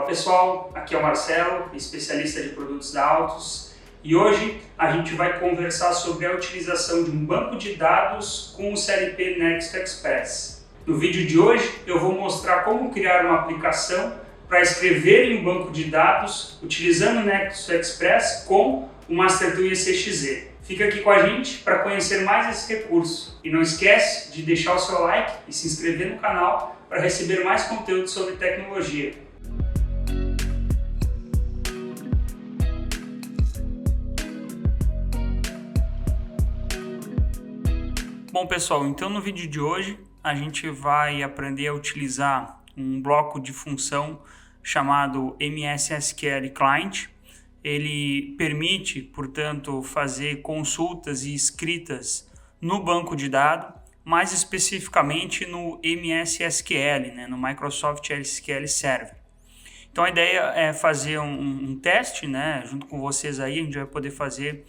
pessoal, aqui é o Marcelo, especialista de produtos da Autos, e hoje a gente vai conversar sobre a utilização de um banco de dados com o CLP Next Express. No vídeo de hoje eu vou mostrar como criar uma aplicação para escrever em um banco de dados utilizando o Next Express com o Master Tool ECXZ. Fica aqui com a gente para conhecer mais esse recurso. E não esquece de deixar o seu like e se inscrever no canal para receber mais conteúdo sobre tecnologia. Bom pessoal, então no vídeo de hoje a gente vai aprender a utilizar um bloco de função chamado MS-SQL Client. Ele permite, portanto, fazer consultas e escritas no banco de dados, mais especificamente no MS-SQL, no Microsoft SQL Server. Então a ideia é fazer um teste, junto com vocês aí, a gente vai poder fazer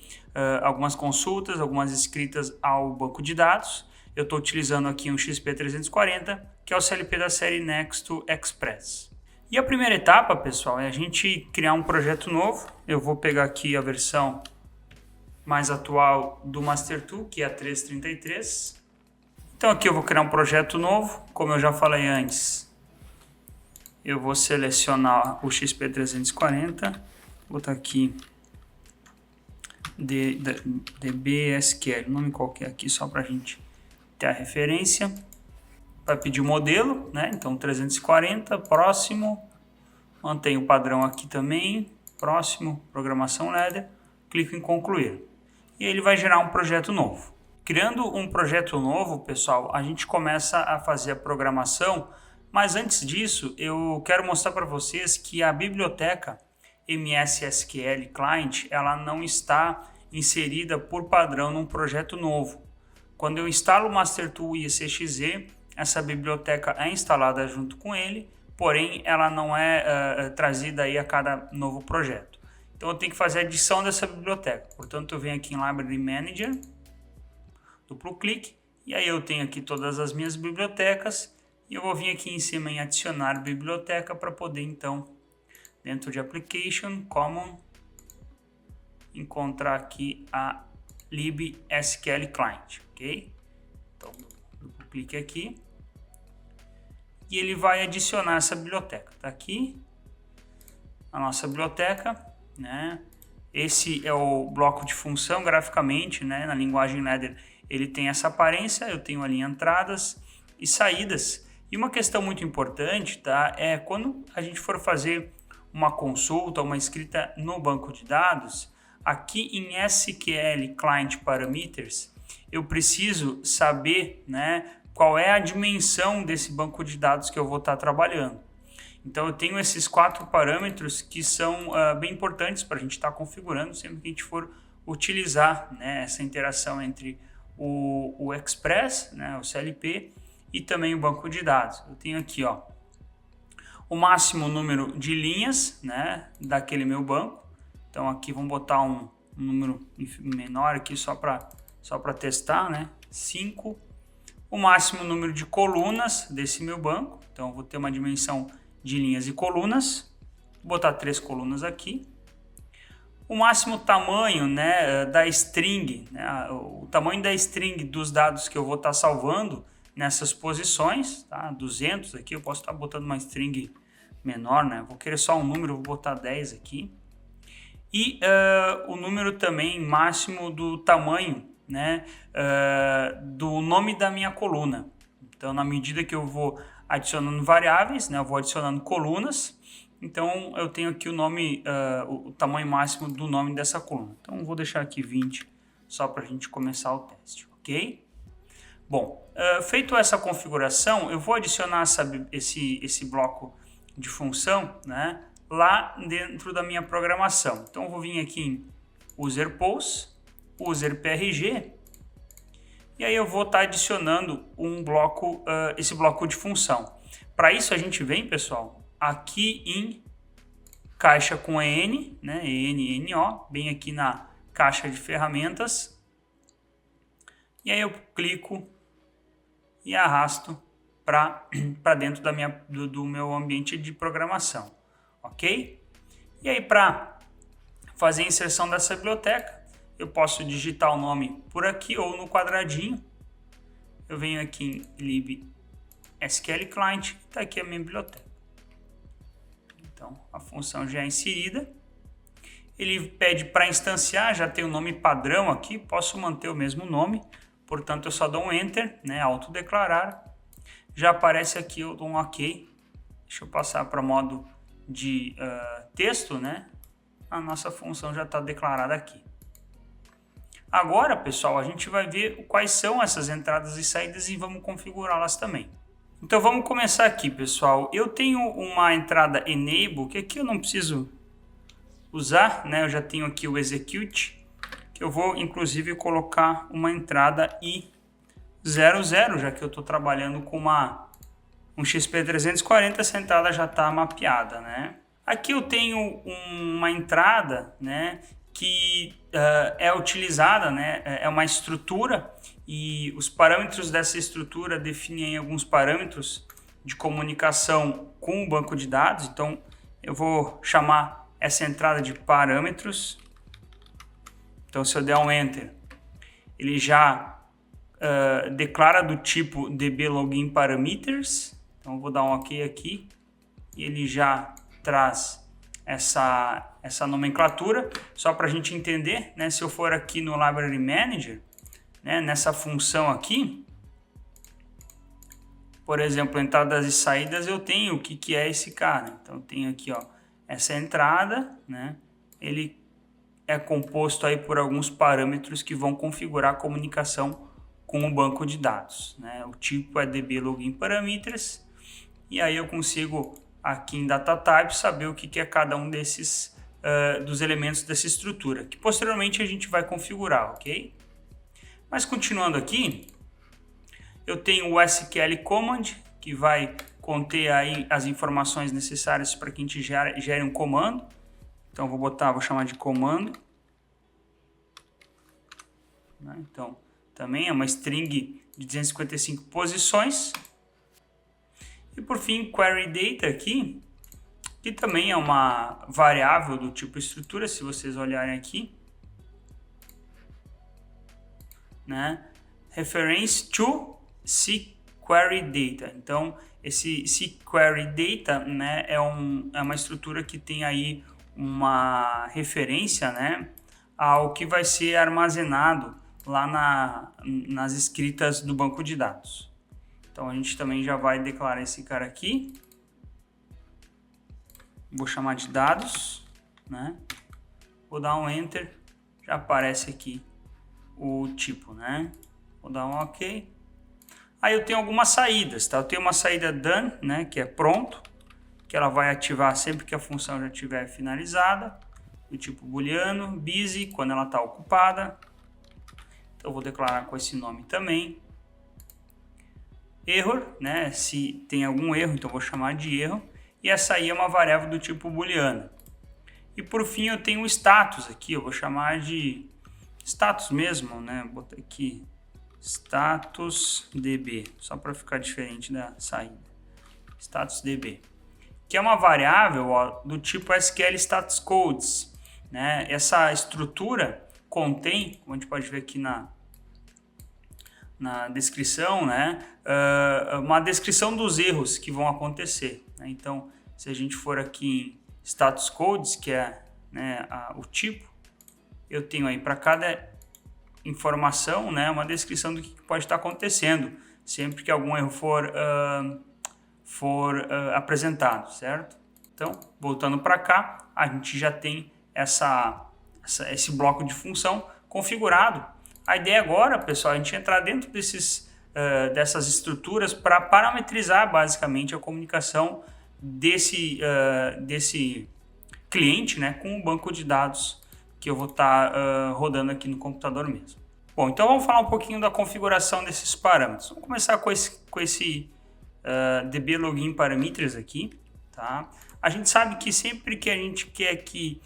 algumas consultas, algumas escritas ao banco de dados. Eu estou utilizando aqui um XP340, que é o CLP da série Next Express. E a primeira etapa, pessoal, é a gente criar um projeto novo. Eu vou pegar aqui a versão mais atual do Master Tool, que é a 3.33. Então aqui eu vou criar um projeto novo, como eu já falei antes. Eu vou selecionar o XP340, vou botar aqui DBSQL, nome qualquer aqui só para a gente ter a referência. Vai pedir o modelo, então 340, próximo, mantém o padrão aqui também, próximo, programação ladder, clico em concluir. E ele vai gerar um projeto novo. Criando um projeto novo, pessoal, a gente começa a fazer a programação, mas antes disso eu quero mostrar para vocês que a biblioteca MS-SQL Client, ela não está inserida por padrão num projeto novo. Quando eu instalo o Master Tool e ECXZ, essa biblioteca é instalada junto com ele, porém ela não é trazida aí a cada novo projeto. Então eu tenho que fazer a adição dessa biblioteca. Portanto, eu venho aqui em Library Manager, duplo clique, e aí eu tenho aqui todas as minhas bibliotecas, e eu vou vir aqui em cima em adicionar biblioteca para poder então, dentro de Application, Common, encontrar aqui a libsql client, ok? Então, duplo clique aqui. E ele vai adicionar essa biblioteca. Está aqui a nossa biblioteca, Esse é o bloco de função graficamente, na linguagem ladder ele tem essa aparência, eu tenho ali entradas e saídas. E uma questão muito importante, é quando a gente for fazer uma consulta, uma escrita no banco de dados, aqui em SQL Client Parameters, eu preciso saber, qual é a dimensão desse banco de dados que eu vou estar trabalhando. Então eu tenho esses 4 parâmetros que são bem importantes para a gente estar configurando sempre que a gente for utilizar essa interação entre o Express, o CLP, e também o banco de dados. Eu tenho aqui o máximo número de linhas daquele meu banco. Então aqui vamos botar um número menor aqui só para testar, 5. O máximo número de colunas desse meu banco. Então, eu vou ter uma dimensão de linhas e colunas. Vou botar 3 colunas aqui. O máximo tamanho da string, o tamanho da string dos dados que eu vou estar salvando nessas posições. 200 aqui, eu posso estar botando uma string menor, Vou querer só um número, vou botar 10 aqui. E o número também máximo do tamanho, do nome da minha coluna. Então, na medida que eu vou adicionando variáveis, eu vou adicionando colunas, então eu tenho aqui o nome, o tamanho máximo do nome dessa coluna. Então, eu vou deixar aqui 20, só para a gente começar o teste, ok? Bom, feito essa configuração, eu vou adicionar esse bloco de função, lá dentro da minha programação. Então, eu vou vir aqui em User Pose, User PRG, e aí eu vou estar adicionando esse bloco de função. Para isso a gente vem, pessoal, aqui em caixa com EN, ENO, bem aqui na caixa de ferramentas, e aí eu clico e arrasto para dentro do meu ambiente de programação. ok? E aí, para fazer a inserção dessa biblioteca, eu posso digitar o nome por aqui ou no quadradinho. Eu venho aqui em lib SQL Client, está aqui a minha biblioteca. Então, a função já é inserida. Ele pede para instanciar, já tem o nome padrão aqui, posso manter o mesmo nome. Portanto, eu só dou um Enter, né, autodeclarar. Já aparece aqui, eu dou um OK. Deixa eu passar para modo de texto, né? A nossa função já está declarada aqui. Agora, pessoal, a gente vai ver quais são essas entradas e saídas e vamos configurá-las também. Então, vamos começar aqui, pessoal. Eu tenho uma entrada Enable, que aqui eu não preciso usar, né? Eu já tenho aqui o Execute, que eu vou, inclusive, colocar uma entrada I00, já que eu estou trabalhando com um XP340, essa entrada já está mapeada, né? Aqui eu tenho uma entrada, né, que é utilizada, né, é uma estrutura e os parâmetros dessa estrutura definem alguns parâmetros de comunicação com o banco de dados. Então eu vou chamar essa entrada de parâmetros. Então se eu der um Enter, ele já declara do tipo dblogin_parameters. Então eu vou dar um OK aqui e ele já traz essa nomenclatura, só para a gente entender, né? Se eu for aqui no Library Manager, né, nessa função aqui, por exemplo, entradas e saídas, eu tenho o que é esse cara. Então eu tenho aqui, ó, essa entrada, né? Ele é composto aí por alguns parâmetros que vão configurar a comunicação com o banco de dados, né? O tipo é dblogin_parameters e aí eu consigo aqui em Data Type saber o que é cada um desses dos elementos dessa estrutura, que posteriormente a gente vai configurar, ok? Mas continuando aqui, eu tenho o SQL Command, que vai conter aí as informações necessárias para que a gente gere um comando. Então vou chamar de comando. Então também é uma string de 255 posições. E por fim, query data aqui, que também é uma variável do tipo estrutura, se vocês olharem aqui, né? Reference to cQuery data. Então, esse cQuery data, né, é uma estrutura que tem aí uma referência, né, ao que vai ser armazenado lá nas escritas do banco de dados. Então a gente também já vai declarar esse cara aqui. Vou chamar de dados, né? Vou dar um Enter, já aparece aqui o tipo, né? Vou dar um OK. Aí eu tenho algumas saídas, tá? Eu tenho uma saída done, né? Que é pronto, que ela vai ativar sempre que a função já estiver finalizada. Do tipo booleano, busy, quando ela está ocupada. Então eu vou declarar com esse nome também. Error, né? Se tem algum erro, então eu vou chamar de erro. E essa aí é uma variável do tipo booleano. E por fim eu tenho o status aqui, eu vou chamar de status mesmo, né? Vou botar aqui status db, só para ficar diferente da saída. Status db, que é uma variável, ó, do tipo SQL status codes, né? Essa estrutura contém, como a gente pode ver aqui na descrição, né, uma descrição dos erros que vão acontecer, né? Então, se a gente for aqui em status codes, que é, né, o tipo, eu tenho aí para cada informação, né, uma descrição do que pode estar acontecendo sempre que algum erro for apresentado, certo? Então, voltando para cá, a gente já tem esse bloco de função configurado. A ideia agora, pessoal, é a gente entrar dentro dessas estruturas para parametrizar basicamente a comunicação desse cliente, né, com o banco de dados que eu vou estar rodando aqui no computador mesmo. Bom, então vamos falar um pouquinho da configuração desses parâmetros. Vamos começar com esse dblogin_parameters aqui, tá? A gente sabe que sempre que a gente quer que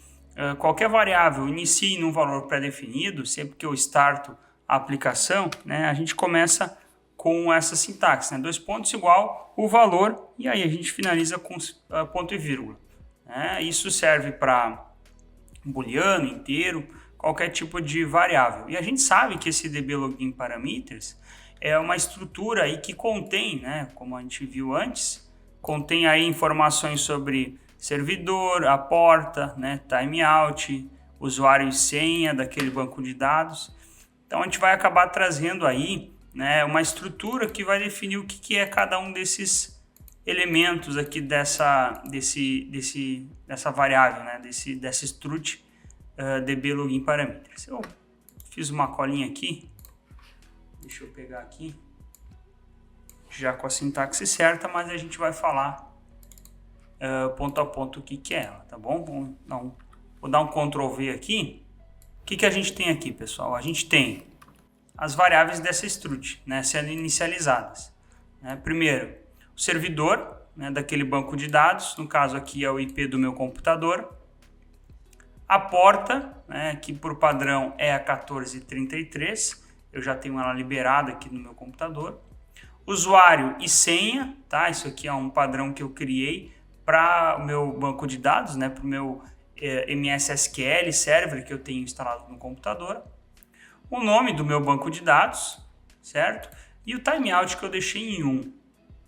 qualquer variável inicie num valor pré-definido, sempre que eu starto a aplicação, né, a gente começa com essa sintaxe, né, 2 pontos igual o valor, e aí a gente finaliza com ponto e vírgula, né? né? Isso serve para booleano, inteiro, qualquer tipo de variável. E a gente sabe que esse dblogin parameters é uma estrutura aí que contém, né, como a gente viu antes, contém aí informações sobre servidor, a porta, né, timeout, usuário e senha daquele banco de dados. Então a gente vai acabar trazendo aí, né, uma estrutura que vai definir o que é cada um desses elementos aqui dessa variável, né, dessa struct dblogin parameters. Eu fiz uma colinha aqui, deixa eu pegar aqui, já com a sintaxe certa, mas a gente vai falar ponto a ponto o que é ela, tá bom? Vou dar um Ctrl V aqui. O que a gente tem aqui, pessoal? A gente tem as variáveis dessa struct, né, sendo inicializadas. Né? Primeiro, o servidor, né, daquele banco de dados, no caso aqui é o IP do meu computador. A porta, né, que por padrão é a 1433, eu já tenho ela liberada aqui no meu computador. Usuário e senha, tá? Isso aqui é um padrão que eu criei para o meu banco de dados, né, para o meu MS SQL server que eu tenho instalado no computador. O nome do meu banco de dados, certo? E o timeout que eu deixei em 1.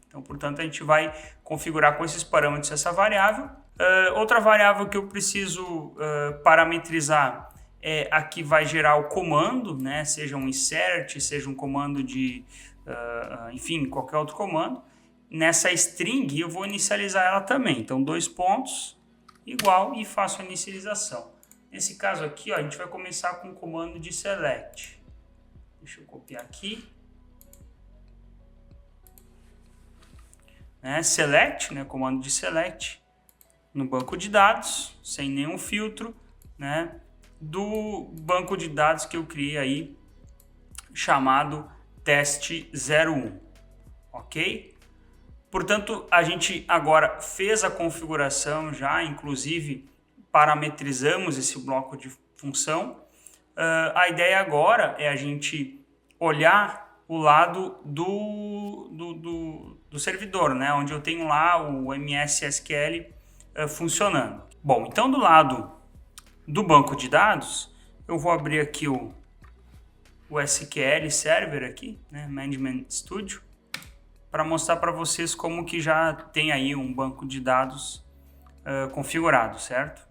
Então, portanto, a gente vai configurar com esses parâmetros essa variável. Outra variável que eu preciso parametrizar é a que vai gerar o comando, né? Seja um insert, seja um comando de, enfim, qualquer outro comando. Nessa string eu vou inicializar ela também. Então, 2 pontos, igual, e faço a inicialização. Nesse caso aqui, ó, a gente vai começar com o comando de select. Deixa eu copiar aqui. Select, né, comando de select, no banco de dados, sem nenhum filtro, né, do banco de dados que eu criei aí, chamado teste01, ok? Portanto, a gente agora fez a configuração já, inclusive parametrizamos esse bloco de função. A ideia agora é a gente olhar o lado do servidor, né, onde eu tenho lá o MS SQL funcionando. Bom, então do lado do banco de dados, eu vou abrir aqui o SQL Server aqui, né, Management Studio, para mostrar para vocês como que já tem aí um banco de dados configurado, certo?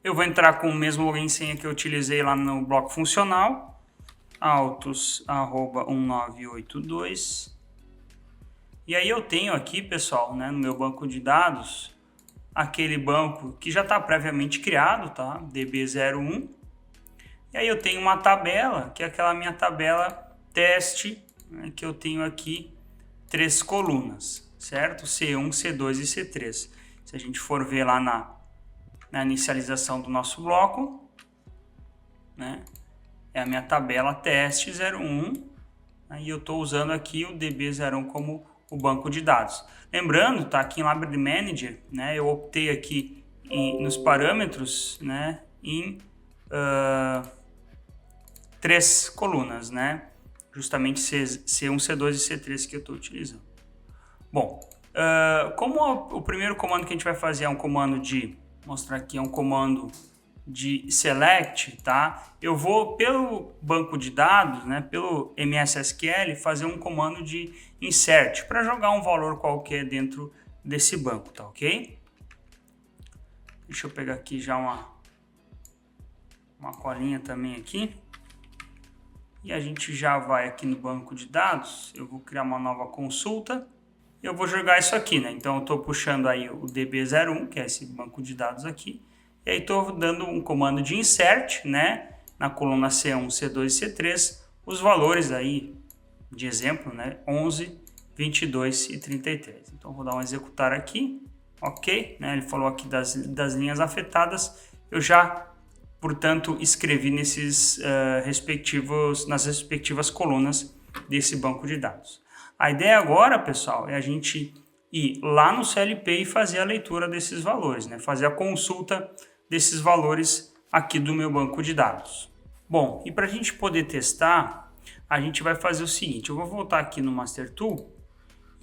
Eu vou entrar com o mesmo login e senha que eu utilizei lá no bloco funcional, autos@1982. E aí eu tenho aqui, pessoal, né, no meu banco de dados, aquele banco que já está previamente criado, tá? DB01. E aí eu tenho uma tabela, que é aquela minha tabela teste, né, que eu tenho aqui 3 colunas, certo? C1, C2 e C3. Se a gente for ver lá na inicialização do nosso bloco, né, é a minha tabela teste 01, né, e eu estou usando aqui o DB01 como o banco de dados. Lembrando, tá aqui em Library Manager, né, eu optei aqui nos parâmetros, né, em 3 colunas, né, justamente C1, C2 e C3 que eu estou utilizando. Bom, como o primeiro comando que a gente vai fazer é um comando de, mostrar aqui, é um comando de select, tá? Eu vou pelo banco de dados, né, pelo MS SQL, fazer um comando de insert para jogar um valor qualquer dentro desse banco, tá ok? Deixa eu pegar aqui já uma colinha também aqui. E a gente já vai aqui no banco de dados, eu vou criar uma nova consulta. Eu vou jogar isso aqui, né? Então eu estou puxando aí o DB01, que é esse banco de dados aqui. E aí estou dando um comando de insert, né, na coluna C1, C2 e C3, os valores aí de exemplo, né, 11, 22 e 33. Então vou dar um executar aqui, ok, né, ele falou aqui das linhas afetadas, eu já, portanto, escrevi nas respectivas colunas desse banco de dados. A ideia agora, pessoal, é a gente ir lá no CLP e fazer a leitura desses valores, né, fazer a consulta desses valores aqui do meu banco de dados. Bom, e para a gente poder testar, a gente vai fazer o seguinte, eu vou voltar aqui no Master Tool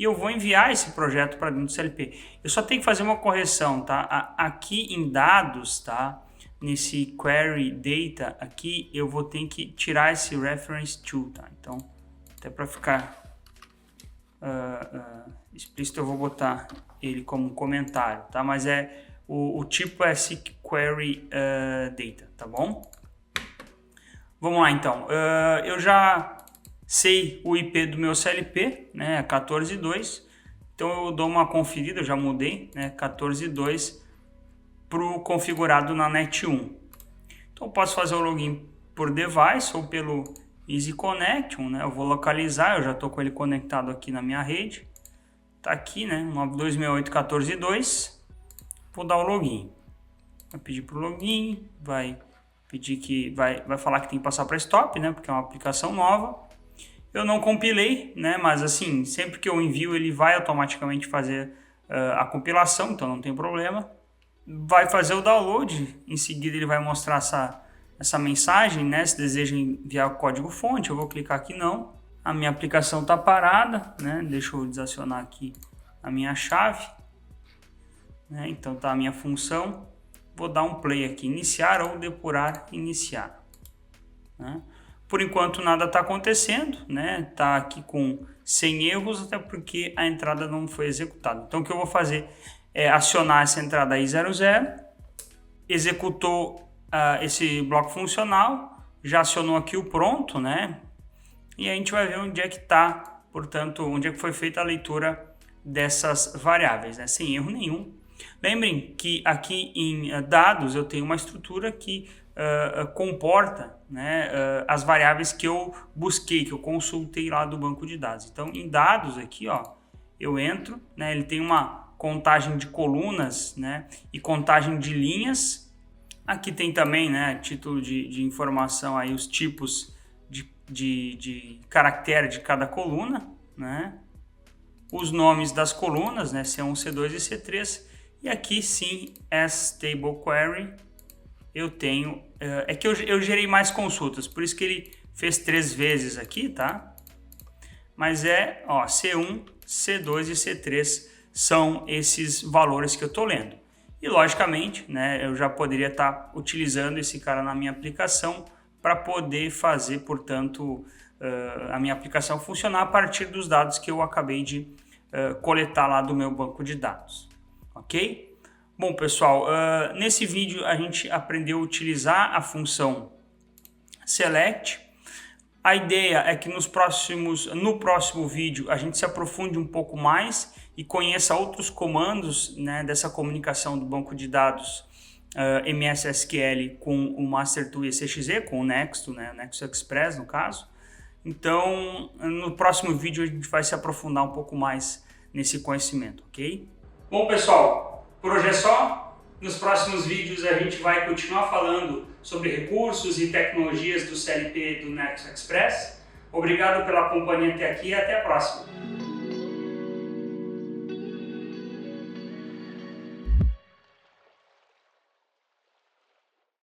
e eu vou enviar esse projeto para dentro do CLP. Eu só tenho que fazer uma correção, tá? Aqui em dados, tá? Nesse query data aqui, eu vou ter que tirar esse reference to, tá? Então, até para ficar explícito, eu vou botar ele como comentário, tá? Mas o tipo é SQL data, tá bom? Vamos lá, então. Eu já sei o IP do meu CLP, né? 14.2. Então, eu dou uma conferida, eu já mudei, né? 14.2 para o configurado na Net1. Então, eu posso fazer o login por device ou pelo Easy Connection, né? Eu vou localizar, eu já estou com ele conectado aqui na minha rede. Tá aqui, né? 9268.14.2. Vou dar o login. Vai pedir para o login, vai pedir que vai falar que tem que passar para stop, né? Porque é uma aplicação nova. Eu não compilei, né? Mas assim, sempre que eu envio, ele vai automaticamente fazer a compilação, então não tem problema. Vai fazer o download, em seguida ele vai mostrar essa mensagem, né? Se deseja enviar o código fonte, eu vou clicar aqui não. A minha aplicação está parada, né? Deixa eu desacionar aqui a minha chave, né? Então tá a minha função. Vou dar um play aqui, iniciar ou depurar, iniciar, né? Por enquanto nada está acontecendo, né? Tá aqui com 100 erros, até porque a entrada não foi executada. Então o que eu vou fazer é acionar essa entrada aí 00, executou esse bloco funcional, já acionou aqui o pronto, né? E a gente vai ver onde é que está, portanto, onde é que foi feita a leitura dessas variáveis, né? Sem erro nenhum. Lembrem que aqui em dados eu tenho uma estrutura que comporta, né, as variáveis que eu busquei, que eu consultei lá do banco de dados. Então, em dados aqui, ó, eu entro, né, ele tem uma contagem de colunas, né, e contagem de linhas. Aqui tem também, né, título de informação, aí os tipos de caractere de cada coluna, né, os nomes das colunas, né, C1, C2 e C3. E aqui sim, as table query, eu tenho, é que eu gerei mais consultas, por isso que ele fez 3 vezes aqui, tá? Mas ó, C1, C2 e C3 são esses valores que eu estou lendo. E logicamente, né, eu já poderia estar utilizando esse cara na minha aplicação para poder fazer, portanto, a minha aplicação funcionar a partir dos dados que eu acabei de coletar lá do meu banco de dados. Ok? Bom, pessoal, nesse vídeo a gente aprendeu a utilizar a função select. A ideia é que no próximo vídeo a gente se aprofunde um pouco mais e conheça outros comandos, né, dessa comunicação do banco de dados MS SQL com o Master2 ECXE, com o Nexto, né, Nexo Express no caso. Então, no próximo vídeo a gente vai se aprofundar um pouco mais nesse conhecimento, ok? Bom, pessoal, por hoje é só. Nos próximos vídeos a gente vai continuar falando sobre recursos e tecnologias do CLP do Nexo Express. Obrigado pela companhia até aqui e até a próxima.